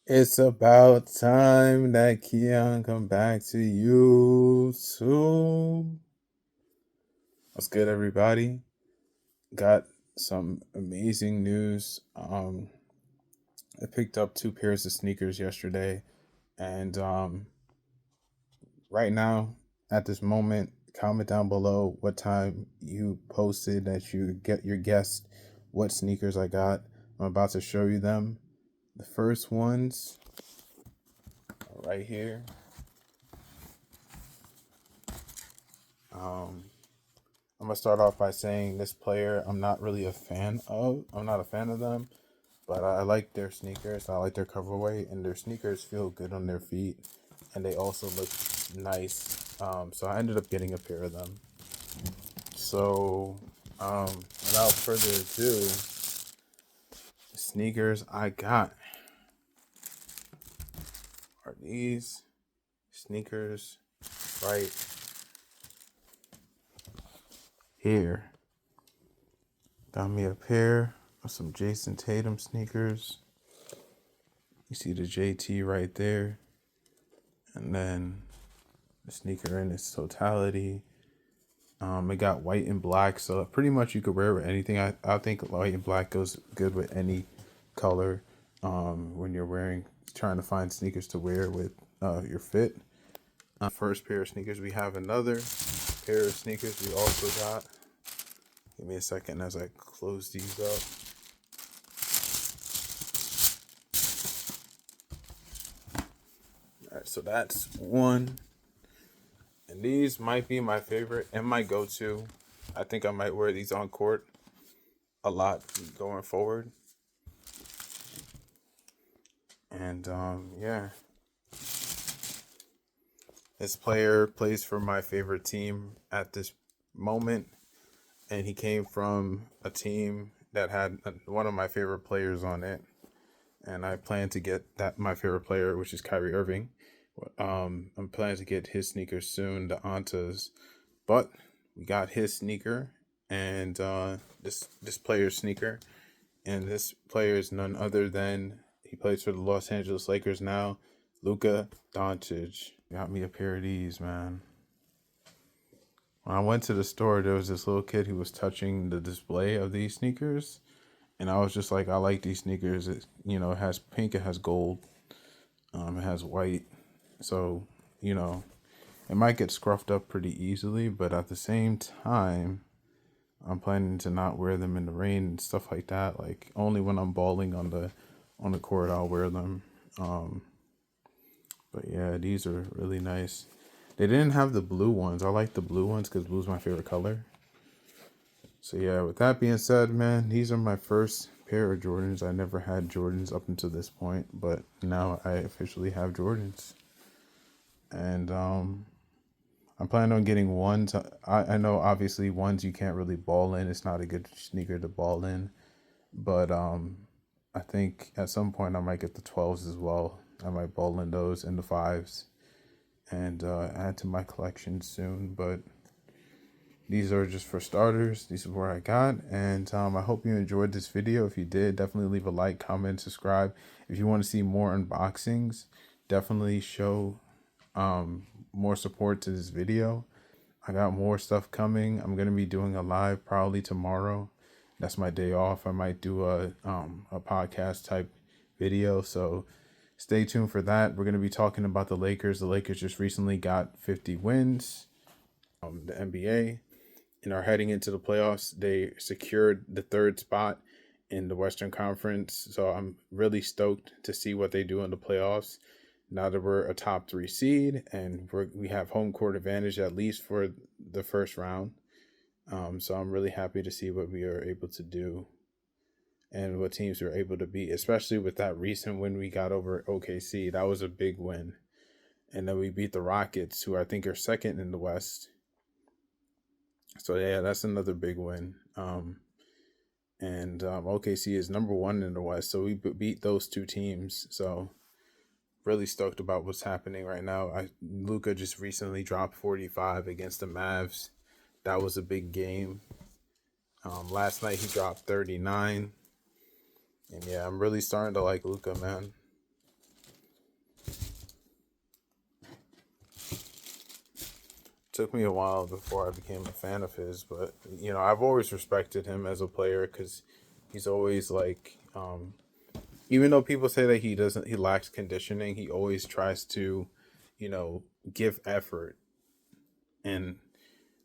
It's about time that Keon come back to you too. What's good, everybody? Got some amazing news. I picked up two pairs of sneakers yesterday, and right now, at this moment, comment down below what time you posted that you get your guessed what sneakers I got. I'm about to show you them. The first ones are right here. Um, I'm gonna start off by saying this player I'm not really a fan of. I'm not a fan of them, but I like their sneakers. I like their colorway, and their sneakers feel good on their feet, and they also look nice. So I ended up getting a pair of them. So, without further ado, the sneakers I got are these sneakers right here. Got me a pair of some Jason Tatum sneakers. You see the JT right there. And then the sneaker in its totality. It got white and black, so pretty much you could wear it with anything. I think white and black goes good with any color. When you're trying to find sneakers to wear with your fit. First pair of sneakers, we have another pair of sneakers we also got. Give me a second as I close these up. All right, so that's one. And these might be my favorite and my go-to. I think I might wear these on court a lot going forward. And yeah, this player plays for my favorite team at this moment, and he came from a team that had one of my favorite players on it. And I plan to get that my favorite player, which is Kyrie Irving. I'm planning to get his sneakers soon, the Antas, but we got his sneaker and this player's sneaker, and this player is none other than he plays for the Los Angeles Lakers now, Luka Doncic. Got me a pair of these, man. When I went to the store, there was this little kid who was touching the display of these sneakers, and I was just like, I like these sneakers. It has pink, it has gold, it has white, so you know it might get scruffed up pretty easily, but at the same time, I'm planning to not wear them in the rain and stuff like that. Like only when I'm balling on the court, I'll wear them. Um, but yeah, these are really nice. They didn't have the blue ones. I like the blue ones because blue's my favorite color. So yeah, with that being said, man, these are my first pair of Jordans. I never had Jordans up until this point, but now I officially have Jordans. And I'm planning on getting ones. I know obviously ones you can't really ball in. It's not a good sneaker to ball in. But I think at some point I might get the 12s as well. I might ball in those and the 5s and add to my collection soon. But these are just for starters. These are what I got. And I hope you enjoyed this video. If you did, definitely leave a like, comment, subscribe. If you want to see more unboxings, definitely show more support to this video. I got more stuff coming. I'm going to be doing a live probably tomorrow. That's my day off. I might do a podcast type video. So stay tuned for that. We're going to be talking about the Lakers. The Lakers just recently got 50 wins. The NBA and are heading into the playoffs. They secured the third spot in the Western Conference. So I'm really stoked to see what they do in the playoffs. Now that we're a top 3 seed and we have home court advantage at least for the first round. So I'm really happy to see what we are able to do and what teams we're able to beat, especially with that recent win we got over OKC. That was a big win. And then we beat the Rockets, who I think are second in the West. So yeah, that's another big win. And OKC is number 1 in the West, so we beat those two teams. So really stoked about what's happening right now. Luka just recently dropped 45 against the Mavs. That was a big game. Last night he dropped 39. And yeah, I'm really starting to like Luka, man. Took me a while before I became a fan of his, but I've always respected him as a player because he's always like, even though people say that he lacks conditioning, he always tries to, you know, give effort, and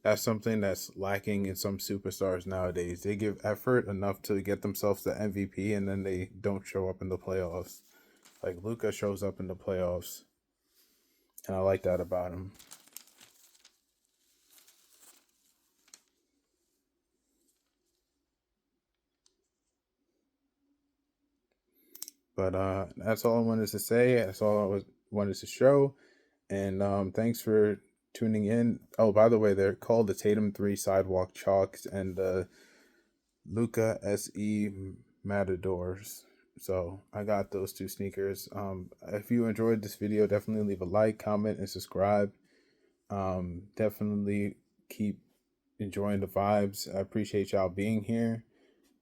that's something that's lacking in some superstars nowadays. They give effort enough to get themselves to MVP, and then they don't show up in the playoffs. Like Luca shows up in the playoffs, and I like that about him. But that's all I wanted to say. That's all wanted to show. And thanks for tuning in. Oh, by the way, they're called the Tatum 3 Sidewalk Chalks and the Luca SE Matadors. So I got those two sneakers. If you enjoyed this video, definitely leave a like, comment, and subscribe. Definitely keep enjoying the vibes. I appreciate y'all being here.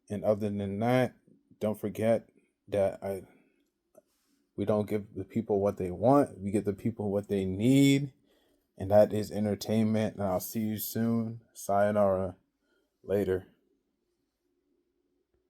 And other than that, don't forget that we don't give the people what they want. We give the people what they need. And that is entertainment. And I'll see you soon. Sayonara. Later.